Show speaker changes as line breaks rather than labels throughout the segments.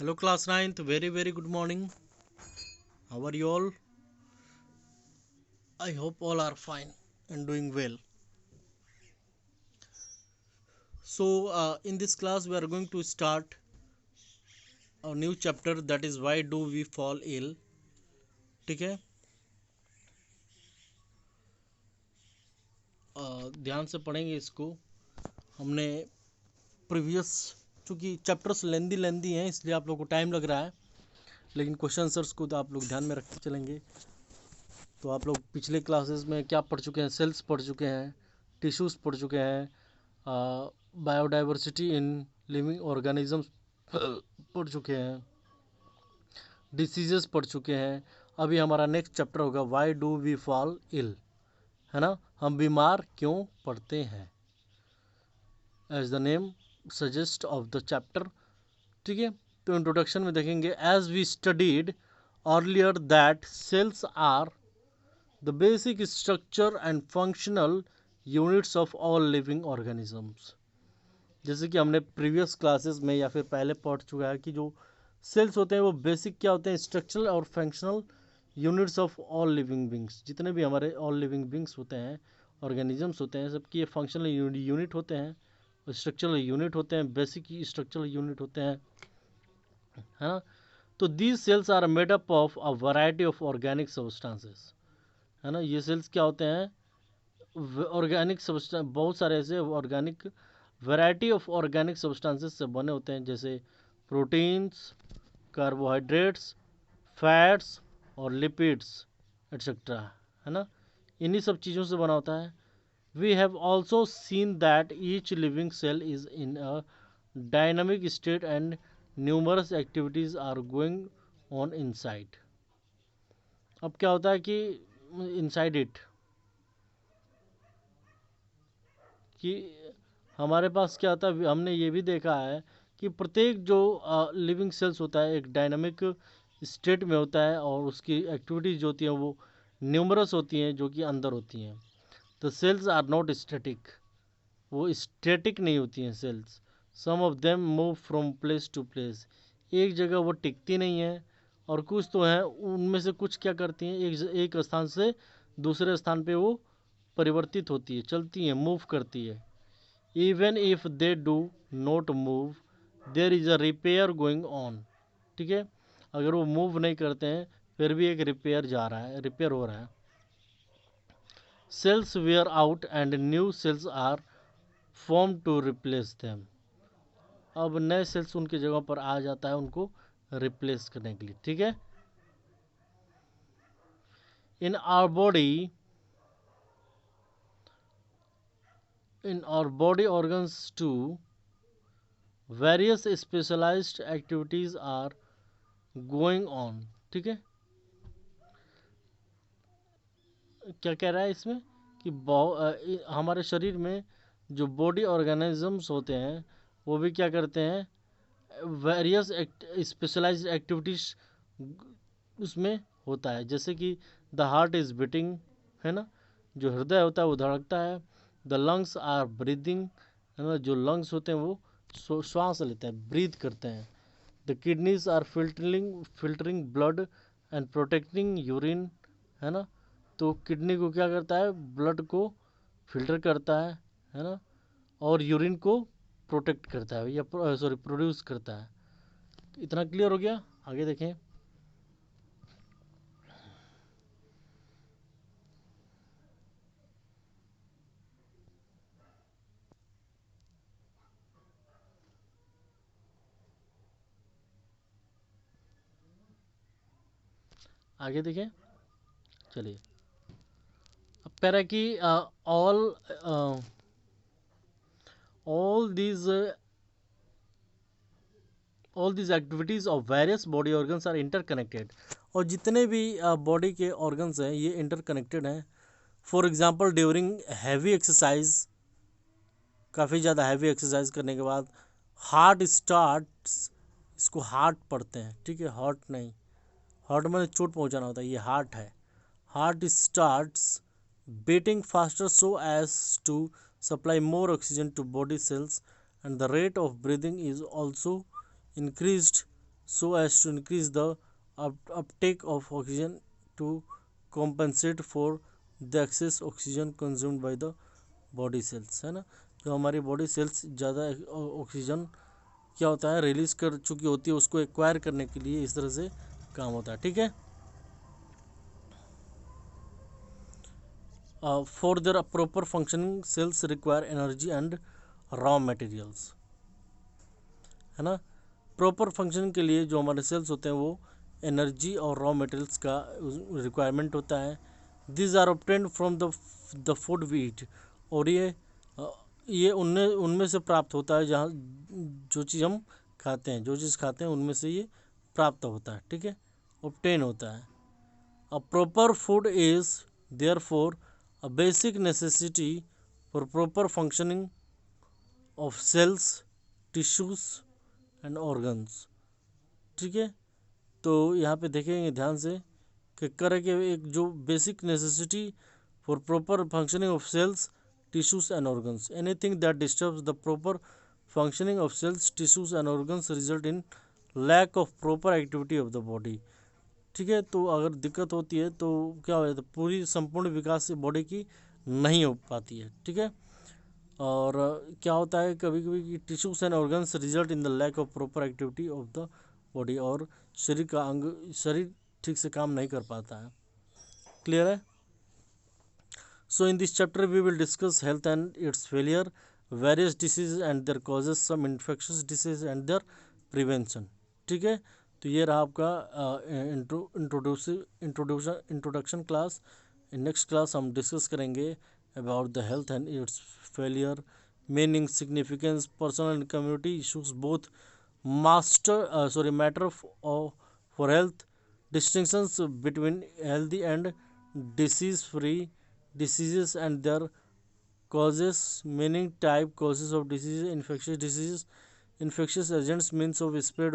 Hello, class ninth. Very good morning. How are you all? I hope all are fine and doing well. So, in this class, we are going to start a new chapter, that is why do we fall ill. ठीक है? ध्यान से पढ़ेंगे इसको. हमने previous, चूँकि chapters लेंदी हैं इसलिए आप लोग को टाइम लग रहा है, लेकिन क्वेश्चन आंसर्स को तो आप लोग ध्यान में रखते चलेंगे. तो आप लोग पिछले क्लासेस में क्या पढ़ चुके हैं? सेल्स पढ़ चुके हैं, टिश्यूज़ पढ़ चुके हैं, बायोडाइवर्सिटी इन लिविंग ऑर्गेनिजम्स पढ़ चुके हैं, डिसीजेस पढ़ चुके हैं. अभी हमारा नेक्स्ट चैप्टर होगा why do we fall ill, है ना? हम बीमार क्यों पड़ते हैं, as the name suggest of the chapter. ठीक है, तो इंट्रोडक्शन में देखेंगे as we studied earlier that cells are the basic structure and functional units of all living organisms. जैसे कि हमने प्रीवियस क्लासेस में या फिर पहले पढ़ चुका है कि जो सेल्स होते हैं वो बेसिक क्या होते हैं? स्ट्रक्चरल और functional units of all living beings. जितने भी हमारे ऑल लिविंग बींग्स होते हैं, ऑर्गेनिजम्स होते हैं, सबकी ये फंक्शनल यूनिट होते हैं, स्ट्रक्चरल यूनिट होते हैं, बेसिक स्ट्रक्चरल यूनिट होते हैं, है ना? तो these cells are made up of a variety of organic substances, है ना? ये सेल्स क्या होते हैं? ऑर्गेनिक सब्सटेंस, बहुत सारे ऐसे organic variety of organic substances से बने होते हैं, जैसे प्रोटीन्स, कार्बोहाइड्रेट्स, फैट्स और लिपिड्स एट्सेट्रा, है ना? इन्हीं सब चीज़ों से बना होता है. We have also seen that each living cell is in a dynamic state and numerous activities are going on inside. अब क्या होता है कि इनसाइड इट, कि हमारे पास क्या होता है, हमने ये भी देखा है कि प्रत्येक जो लिविंग सेल्स होता है एक डायनामिक स्टेट में होता है और उसकी एक्टिविटीज़ जो होती हैं वो न्यूमरस होती हैं, जो कि अंदर होती हैं. तो सेल्स आर नॉट स्टैटिक, वो स्टैटिक नहीं होती हैं cells. Some of them move from place to place, एक जगह वो टिकती नहीं है, और कुछ तो हैं उनमें से कुछ क्या करती हैं, एक स्थान से दूसरे स्थान पे वो परिवर्तित होती है, चलती हैं, मूव करती है. Even if they do not move there is a repair going on. ठीक है, अगर वो मूव नहीं करते हैं फिर भी एक रिपेयर जा रहा है, रिपेयर हो रहा है. Cells wear out and new cells are form to replace them. अब नए सेल्स उनकी जगह पर आ जाता है उनको रिप्लेस करने के लिए. ठीक है, in our body, in our body organs to various specialised activities are going on. ठीक है, क्या कह रहा है इसमें कि हमारे शरीर में जो बॉडी ऑर्गेनिजम्स होते हैं वो भी क्या करते हैं, वेरियस स्पेशलाइज्ड एक्टिविटीज़ उसमें होता है. जैसे कि द हार्ट इज़ बीटिंग, है ना? जो हृदय होता है वो धड़कता है. द लंग्स आर ब्रीदिंग, है ना? जो लंग्स होते हैं वो श्वास लेते हैं, ब्रीथ करते हैं. The kidneys are filtering blood and protecting urine, है ना? तो किडनी को क्या करता है, ब्लड को फिल्टर करता है ना? और यूरिन को प्रोटेक्ट करता है, या सॉरी प्रोड्यूस करता है. तो इतना क्लियर हो गया. आगे देखें. आगे देखें, चलिए. अब कह रहा है कि all all these all these activities of various body organs are interconnected. और जितने भी बॉडी के ऑर्गन्स हैं ये इंटरकनेक्टेड हैं. For example during heavy exercise, काफ़ी ज़्यादा हैवी एक्सरसाइज करने के बाद हार्ट स्टार्ट्स, इसको हार्ट पढ़ते हैं. ठीक है, हार्ट नहीं, हार्ट में चोट पहुंचाना होता है, ये हार्ट है. Heart starts beating faster so as to supply more oxygen to body cells, and the rate of breathing is also increased so as to increase the uptake of oxygen to compensate for the excess oxygen consumed by the body cells, है ना। जो हमारी body cells ज़्यादा oxygen क्या होता है release कर चुकी होती है, उसको एक्वायर करने के लिए इस तरह से काम होता है, ठीक है। For their proper functioning cells require energy and raw materials, है ना। प्रॉपर फंक्शनिंग के लिए जो हमारे सेल्स होते हैं वो एनर्जी और रॉ मटेरियल्स का रिक्वायरमेंट होता है। This are obtained from the food we eat, और ये उनमें से प्राप्त होता है जहाँ जो चीज़ हम खाते हैं, जो चीज़ खाते हैं उनमें से ये प्राप्त होता है, ठीक है, ऑब्टेन होता है। A proper food is therefore a basic necessity for proper functioning of cells, tissues and organs, ठीक है। तो यहाँ पे देखेंगे ध्यान से कि करे कि एक जो basic necessity for proper functioning of cells, tissues and organs, anything that disturbs the proper functioning of cells, tissues and organs result in lack of proper activity of the body, ठीक है। तो अगर दिक्कत होती है तो क्या हो जाता है, पूरी संपूर्ण विकास बॉडी की नहीं हो पाती है, ठीक है। और क्या होता है कभी कभी कि tissues and organs result in the lack of proper activity of the body, और शरीर ठीक से काम नहीं कर पाता है, क्लियर है। So in this chapter we will discuss health and its failure, various disease and their causes, some infectious disease and their prevention, ठीक है। तो ये रहा आपका introduction class. In next class हम डिस्कस करेंगे about the health and its failure, meaning, significance, personal and community issues, both matter for health, distinctions between healthy and disease free diseases and their causes, meaning, type, causes of disease, infectious diseases, infectious agents, means of spread,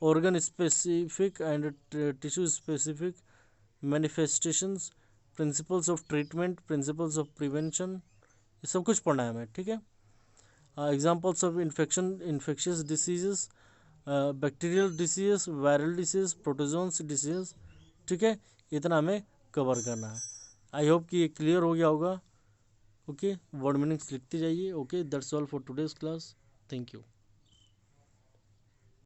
organ specific and tissue specific manifestations, principles of treatment, principles of prevention, ये सब कुछ पढ़ना है हमें, ठीक है। Examples of infectious diseases, bacterial disease, viral disease, protozoans disease, ठीक है। इतना हमें कवर करना है। आई होप कि ये क्लियर हो गया होगा। ओके, वर्ड मीनिंग्स लिखते जाइए। Okay, that's all for today's class. Thank you.